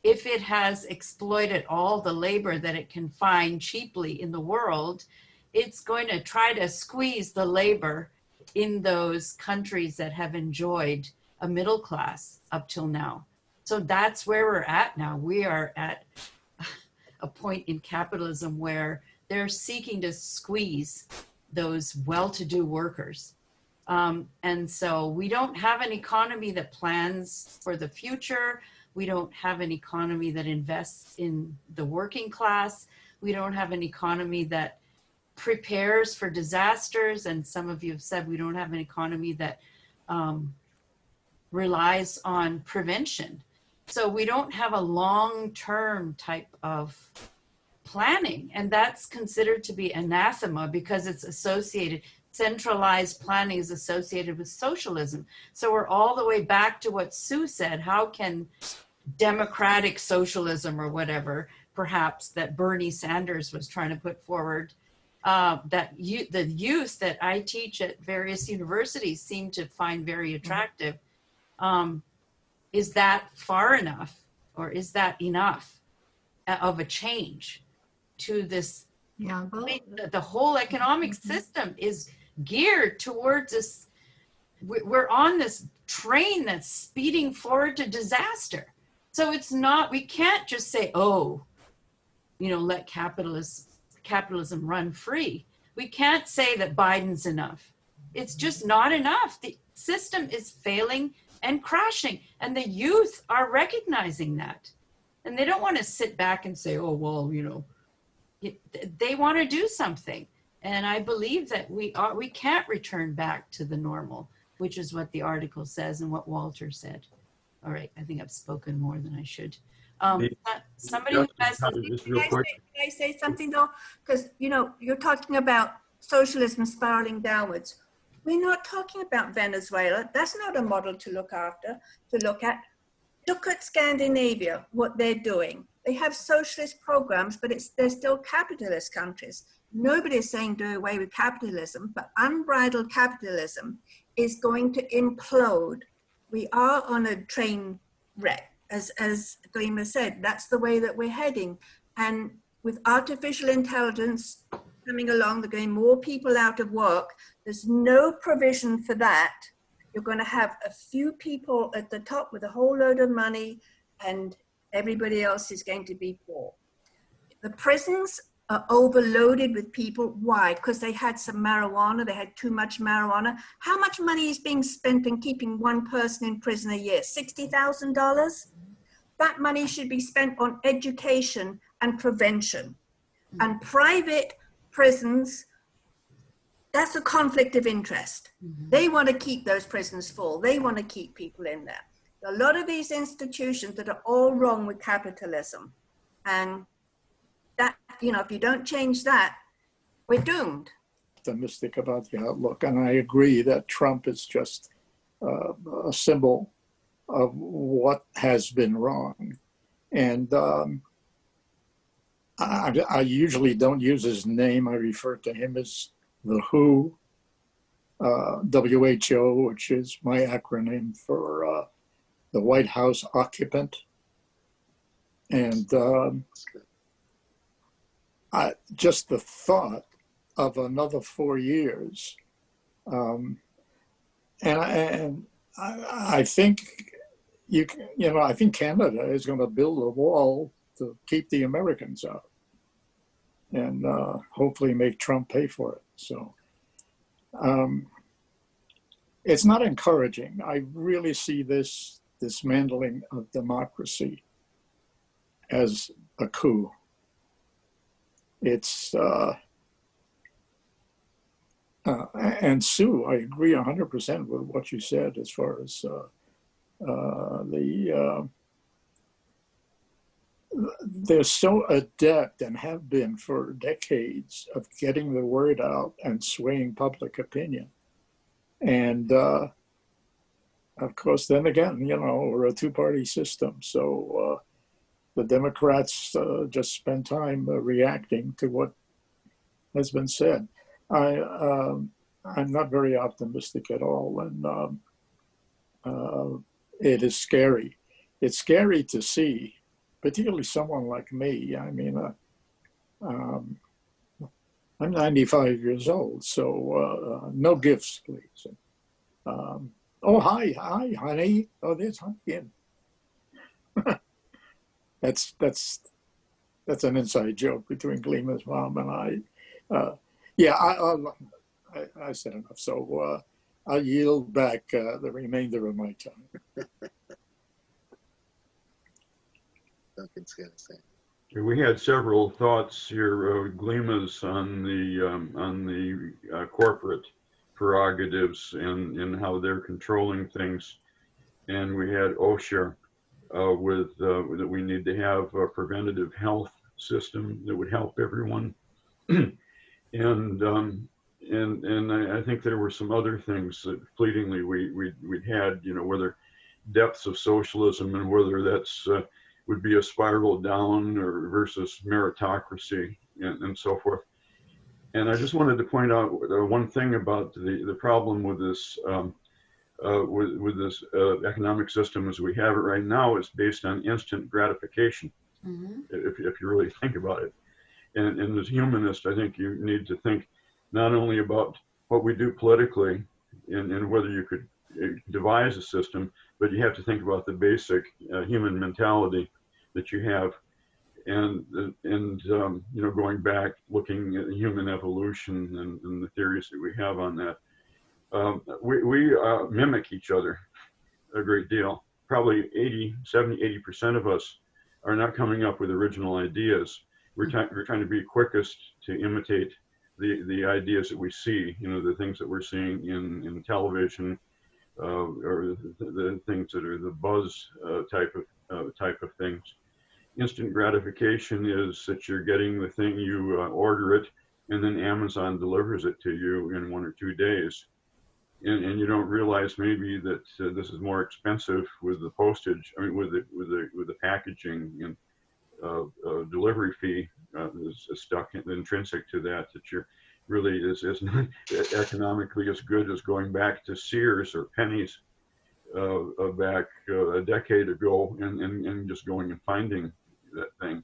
If it has exploited all the labor that it can find cheaply in the world, it's going to try to squeeze the labor in those countries that have enjoyed a middle class up till now. So that's where we're at now. We are at a point in capitalism where they're seeking to squeeze those well-to-do workers. And so we don't have an economy that plans for the future. We don't have an economy that invests in the working class. We don't have an economy that prepares for disasters. And some of you have said we don't have an economy that relies on prevention. So we don't have a long-term type of planning, and that's considered to be anathema because it's associated, centralized planning is associated with socialism. So we're all the way back to what Sue said. How can democratic socialism, or whatever, perhaps, that Bernie Sanders was trying to put forward, the youth that I teach at various universities seem to find very attractive. Is that far enough, or is that enough of a change to this? Yeah, well, the whole economic system is geared towards this. We're on this train that's speeding forward to disaster. So it's not, we can't just say, oh, you know, let capitalism run free. We can't say that Biden's enough. It's just not enough. The system is failing and crashing, and the youth are recognizing that. And they don't want to sit back and say, oh, well, you know, they want to do something. And I believe that we can't return back to the normal, which is what the article says and what Walter said. All right, I think I've spoken more than I should. Somebody who has something. Can I say something though? Because, you know, you're talking about socialism spiraling downwards. We're not talking about Venezuela. That's not a model to look at. Look at Scandinavia, what they're doing. They have socialist programs, but they're still capitalist countries. Nobody's saying do away with capitalism, but unbridled capitalism is going to implode. We are on a train wreck, as Grima said. That's the way that we're heading. And with artificial intelligence coming along, they're getting more people out of work. There's no provision for that. You're going to have a few people at the top with a whole load of money, and everybody else is going to be poor. The prisons are overloaded with people. Why? Because they had some marijuana, they had too much marijuana. How much money is being spent on keeping one person in prison a year? $60,000? That money should be spent on education and prevention. And private prisons, that's a conflict of interest. They want to keep those prisons full. They want to keep people in there. A lot of these institutions that are all wrong with capitalism. And that, you know, if you don't change that, we're doomed. Optimistic about the outlook. And I agree that Trump is just a symbol of what has been wrong. And I usually don't use his name. I refer to him as the WHO, WHO, which is my acronym for the White House occupant. And just the thought of another 4 years, and I think I think Canada is going to build a wall to keep the Americans out, and hopefully make Trump pay for it. So it's not encouraging. I really see this dismantling of democracy as a coup. It's and Sue, I agree 100% with what you said as far as they're so adept and have been for decades of getting the word out and swaying public opinion. And of course, then again, we're a two-party system. So the Democrats just spend time reacting to what has been said. I'm not very optimistic at all. And it is scary. It's scary to see, particularly someone like me. I mean, I'm 95 years old, so no gifts, please. Oh, hi, honey. Oh, there's honey. That's an inside joke between Gleeman's mom and I. Yeah, I said enough. So I'll yield back the remainder of my time. Duncan's gonna say. We had several thoughts here, Gleemas, on the corporate prerogatives and how they're controlling things, and we had OSHA with that we need to have a preventative health system that would help everyone, and I think there were some other things that fleetingly we'd had, whether depths of socialism and whether that's would be a spiral down or versus meritocracy and so forth. And I just wanted to point out one thing about the problem with this with this economic system as we have it right now is based on instant gratification. Mm-hmm. If you really think about it. And as humanist, I think you need to think not only about what we do politically and whether you could devise a system, but you have to think about the basic human mentality that you have, and going back, looking at human evolution and the theories that we have on that. We mimic each other a great deal. Probably 80% of us are not coming up with original ideas. We're trying to be quickest to imitate the ideas that we see, the things that we're seeing in television, or the things that are the buzz type of things. Instant gratification is that you're getting the thing, you order it, and then Amazon delivers it to you in 1 or 2 days. And you don't realize maybe that this is more expensive with the postage. I mean, with the packaging and delivery fee is stuck intrinsic to that you're really is not economically as good as going back to Sears or Penny's back a decade ago and just going and finding that thing.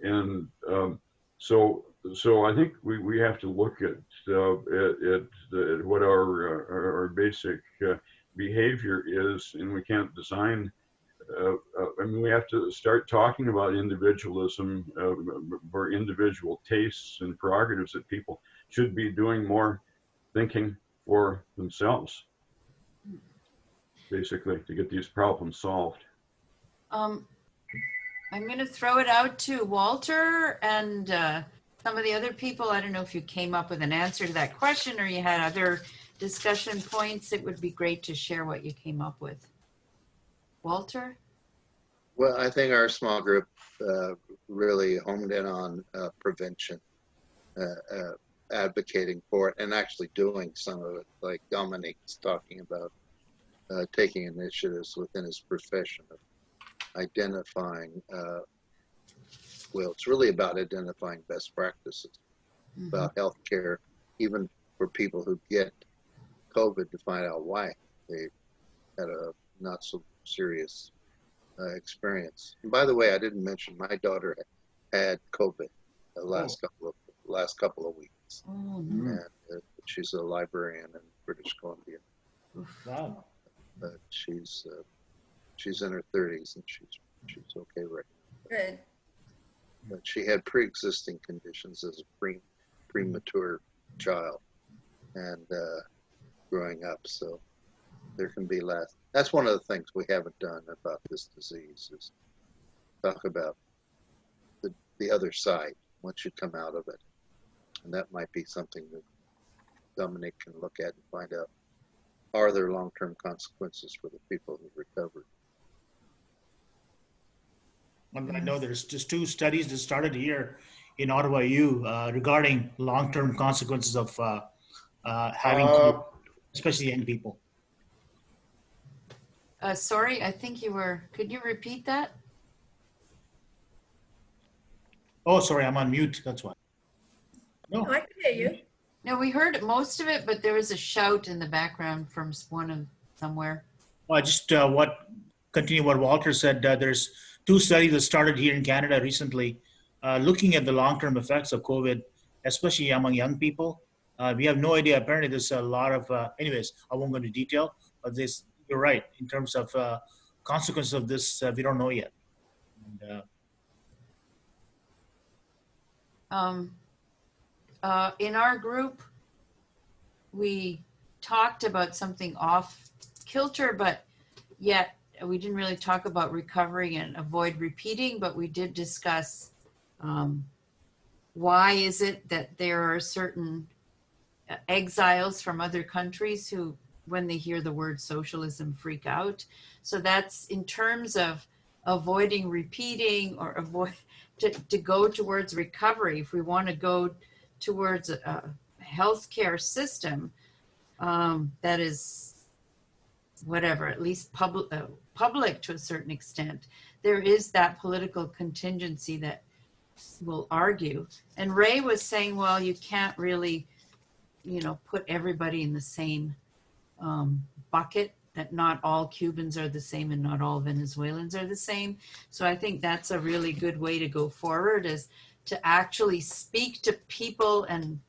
And so So I think we have to look at what our basic behavior is, and we can't design. I mean, we have to start talking about individualism, or individual tastes and prerogatives, that people should be doing more thinking for themselves, basically, to get these problems solved. I'm going to throw it out to Walter and some of the other people. I don't know if you came up with an answer to that question or you had other discussion points. It would be great to share what you came up with. Walter? Well, I think our small group really homed in on prevention, advocating for it, and actually doing some of it, like Dominique's talking about taking initiatives within his profession of identifying, well, it's really about identifying best practices about healthcare, even for people who get COVID, to find out why they had a not so serious experience. And by the way, I didn't mention my daughter had COVID the last couple of weeks, and she's a librarian in British Columbia. Wow. But she's in her 30s and she's okay right now. Good. But she had pre-existing conditions as a premature child and growing up, so there can be less. That's one of the things we haven't done about this disease, is talk about the other side once you come out of it. And that might be something that Dominic can look at and find out, are there long-term consequences for the people who recovered? I know there's just 2 studies that started here in Ottawa U regarding long-term consequences of having COVID, especially young people. Sorry, I think you were, could you repeat that? Oh, sorry, I'm on mute, that's why. No. I can hear you. No, we heard most of it, but there was a shout in the background from somewhere. Well, I just continue what Walter said. There's 2 studies that started here in Canada recently, looking at the long-term effects of COVID, especially among young people. We have no idea. Apparently, there's a lot of. Anyways, I won't go into detail, but you're right in terms of consequences of this. We don't know yet. In our group, we talked about something off kilter, but yet we didn't really talk about recovery and avoid repeating, but we did discuss why is it that there are certain exiles from other countries who, when they hear the word socialism, freak out. So that's in terms of avoiding repeating or to go towards recovery. If we want to go towards a healthcare system that is whatever, at least public to a certain extent, there is that political contingency that will argue. And Ray was saying, well, you can't really, put everybody in the same bucket, that not all Cubans are the same and not all Venezuelans are the same. So I think that's a really good way to go forward, is to actually speak to people and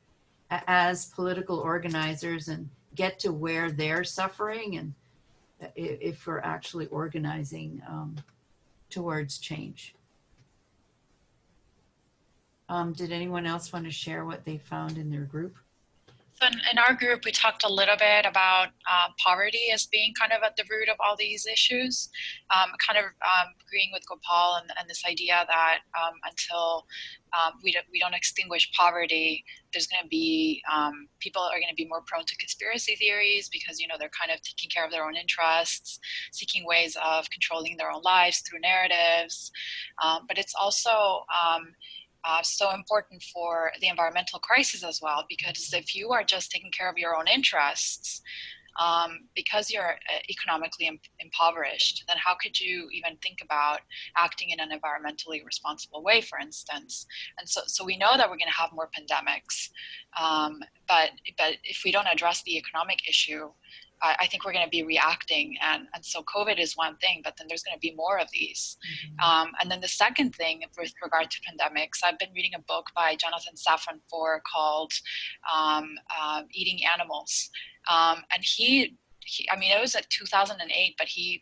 as political organizers and get to where they're suffering, and if we're actually organizing towards change. Did anyone else want to share what they found in their group? So in our group, we talked a little bit about poverty as being kind of at the root of all these issues, agreeing with Gopal and this idea that until we don't extinguish poverty, there's going to be, people are going to be more prone to conspiracy theories because, they're kind of taking care of their own interests, seeking ways of controlling their own lives through narratives. But it's also so important for the environmental crisis as well, because if you are just taking care of your own interests, because you're economically impoverished, then how could you even think about acting in an environmentally responsible way, for instance? And so we know that we're going to have more pandemics, but if we don't address the economic issue, I think we're going to be reacting. And so COVID is one thing, but then there's going to be more of these. And then the second thing with regard to pandemics, I've been reading a book by Jonathan Safran Foer called Eating Animals. And he, I mean, it was at 2008, but he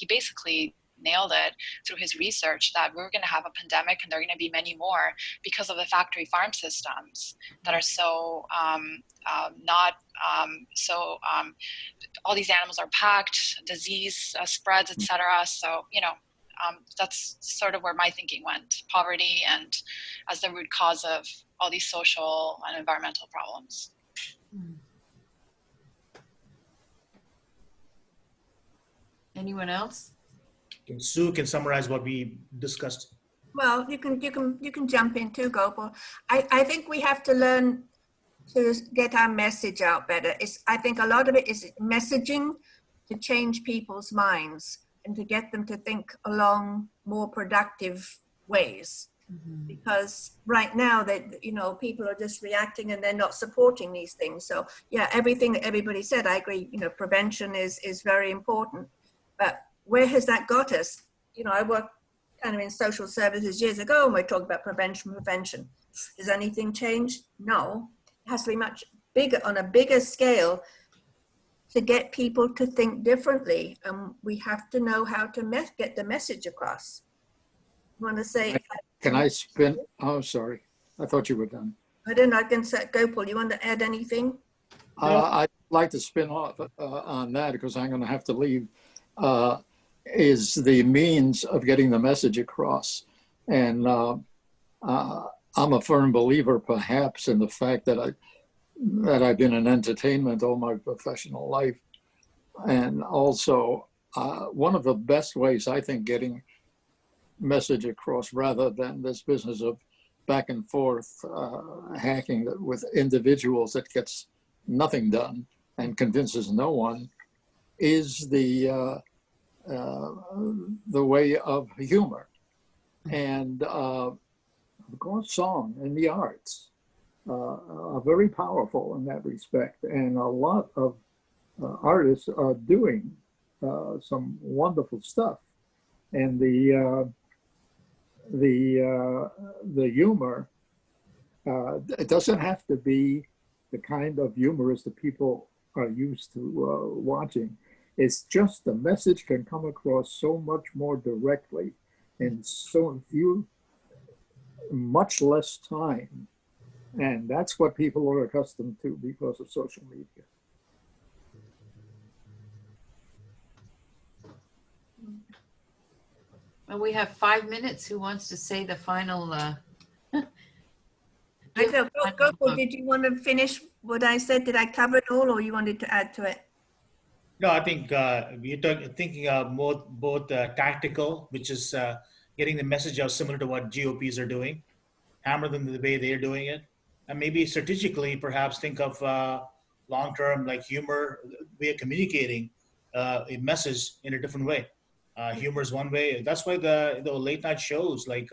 basically nailed it through his research that we're going to have a pandemic, and there are going to be many more because of the factory farm systems that are so all these animals are packed, disease spreads, etc. So, you know, that's sort of where my thinking went: poverty and as the root cause of all these social and environmental problems. Anyone else? Sue can summarize what we discussed. Well, you can jump in too, Gopal. I think we have to learn to get our message out better. I think a lot of it is messaging to change people's minds and to get them to think along more productive ways. Because right now that, you know, people are just reacting and they're not supporting these things. So yeah, everything that everybody said, I agree, you know, prevention is very important. But where has that got us? You know, I worked kind of in social services years ago, and we're talking about prevention. Has anything changed? No. It has to be much bigger, on a bigger scale, to get people to think differently. And we have to know how to get the message across. You want to say? Can I spin? Oh, sorry. I thought you were done. I don't know. I can say, Gopal, you want to add anything? I'd like to spin off on that because I'm going to have to leave. Is the means of getting the message across. And I'm a firm believer perhaps in the fact that I've been in entertainment all my professional life. And also one of the best ways I think getting message across, rather than this business of back and forth hacking with individuals that gets nothing done and convinces no one, is the way of humor. And of course, song and the arts are very powerful in that respect. And a lot of artists are doing some wonderful stuff. And the humor, it doesn't have to be the kind of humorous that people are used to watching. It's just the message can come across so much more directly in so few, much less time. And that's what people are accustomed to because of social media. Well, we have 5 minutes. Who wants to say the final? Gopal, did you want to finish what I said? Did I cover it all, or you wanted to add to it? No, I think you're thinking of both tactical, which is getting the message out similar to what GOPs are doing, hammer them the way they're doing it, and maybe strategically, perhaps think of long-term, like humor, way of communicating a message in a different way. Humor is one way. That's why the late night shows like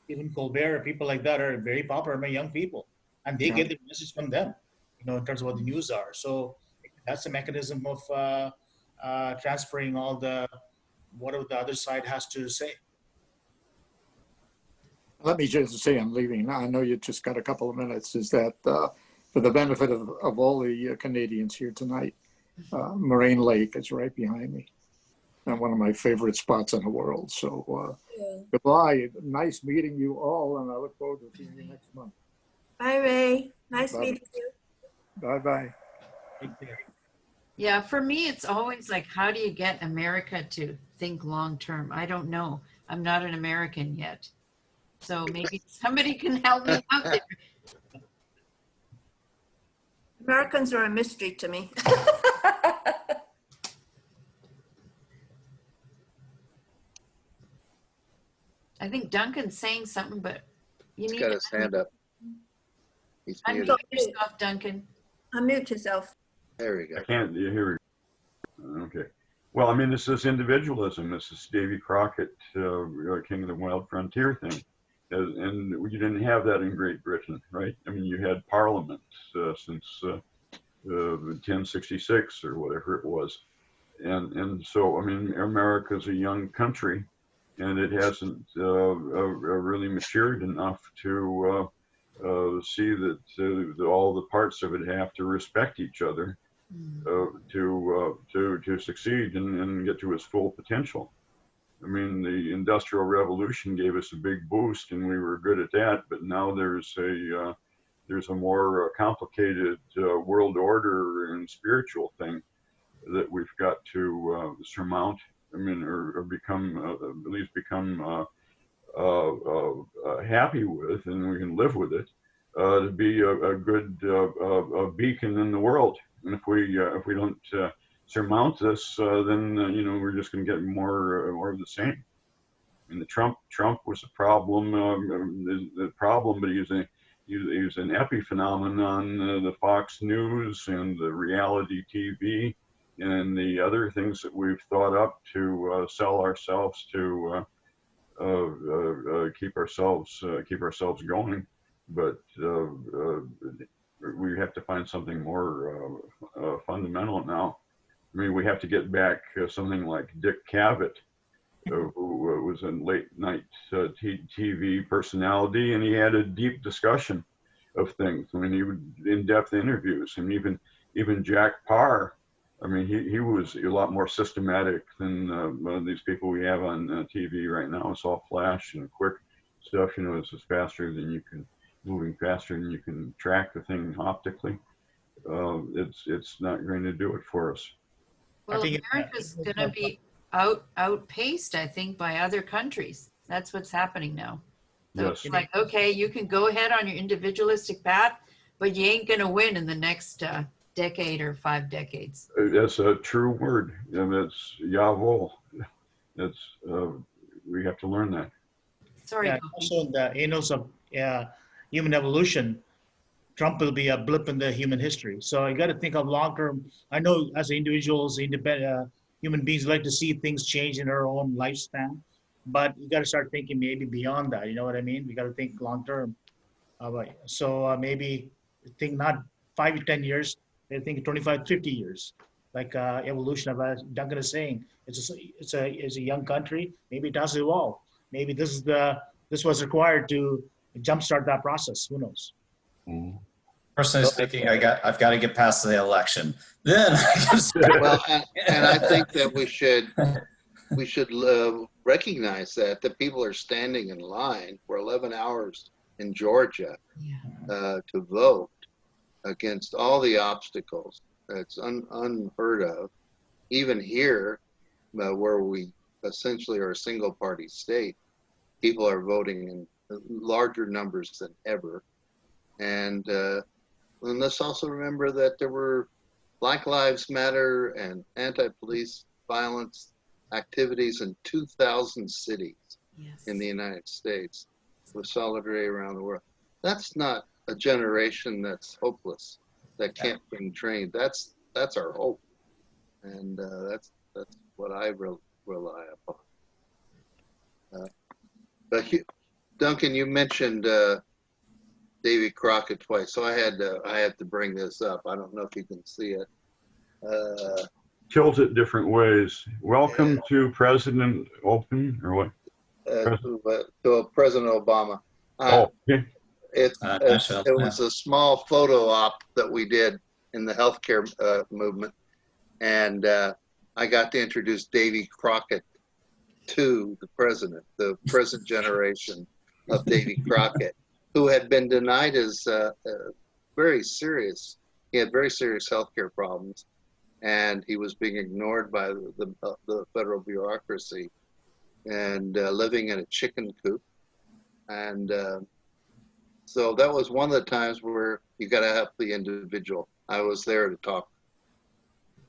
even Colbert, people like that are very popular among young people, and they get the message from them, you know, in terms of what the news are. So that's a mechanism of transferring all whatever the other side has to say. Let me just say I'm leaving. I know you just got a couple of minutes. Is that for the benefit of all the Canadians here tonight, Moraine Lake is right behind me. And one of my favorite spots in the world. So goodbye. Nice meeting you all, and I look forward to seeing you next month. Bye, Ray. Nice meeting you. Bye-bye. Yeah, for me, it's always like, how do you get America to think long term? I don't know. I'm not an American yet. So maybe somebody can help me out there. Americans are a mystery to me. I think Duncan's saying something, but He's got his hand up. He's muted. Unmute yourself, Duncan. Unmute yourself. There we go. I can't hear you. Okay. Well, I mean, this is individualism. This is Davy Crockett, King of the Wild Frontier thing. And you didn't have that in Great Britain, right? I mean, you had parliaments since 1066 or whatever it was. And so, I mean, America's a young country, and it hasn't really matured enough to see that all the parts of it have to respect each other to succeed and get to its full potential. I mean, the Industrial Revolution gave us a big boost, and we were good at that. But now there's a more complicated world order and spiritual thing that we've got to surmount. I mean, or become at least become happy with, and we can live with it, to be a good beacon in the world. And if we don't surmount this, then we're just going to get more of the same. And the Trump was a problem, the problem, but he was an epiphenomenon. The Fox News and the reality TV and the other things that we've thought up to sell ourselves to keep ourselves going, but we have to find something more fundamental now. I mean, we have to get back something like Dick Cavett, who was a late night TV personality, and he had a deep discussion of things. I mean, he would in-depth interviews, and even Jack Parr. I mean, he was a lot more systematic than these people we have on TV right now. It's all flash and quick stuff. It's just moving faster than you can track the thing optically. It's not going to do it for us. Well, America's going to be outpaced, I think, by other countries. That's what's happening now. So Yes. it's like, okay, you can go ahead on your individualistic path, but you ain't going to win in the next decade or 5 decades. That's a true word, and that's jawohl. That's we have to learn that. Sorry. Yeah, also in the annals of human evolution, Trump will be a blip in the human history. So you got to think of long term. I know as individuals, independent human beings like to see things change in our own lifespan, but you got to start thinking maybe beyond that. You know what I mean? We got to think long term. So maybe think not 5 to 10 years. They think 25, 50 years, like evolution of Duncan is saying. It's a young country. Maybe it does evolve. Maybe this was required to jumpstart that process. Who knows? Personally speaking, I've got to get past the election. Then I can well, and I think that we should recognize that people are standing in line for 11 hours in Georgia to vote against all the obstacles. It's unheard of. Even here, where we essentially are a single party state, people are voting in larger numbers than ever. And let's also remember that there were Black Lives Matter and anti-police violence activities in 2,000 cities in the United States with solidarity around the world. That's not a generation that's hopeless, that can't be trained. That's our hope, and that's what I rely upon. But Duncan, you mentioned Davy Crockett twice, so I had to bring this up. I don't know if you can see it. Tilt it different ways. Welcome to President Open, or what? To President Obama. Okay. It was a small photo op that we did in the healthcare movement, and I got to introduce Davy Crockett to the present generation of Davy Crockett, who had been denied his very serious healthcare problems, and he was being ignored by the federal bureaucracy, and living in a chicken coop, and so that was one of the times where you got to have the individual. I was there to talk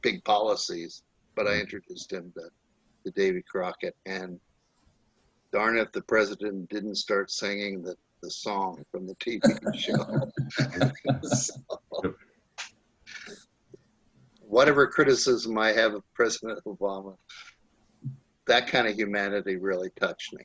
big policies, but I introduced him to Davy Crockett, and darn if the president didn't start singing the song from the TV show. So, whatever criticism I have of President Obama, that kind of humanity really touched me.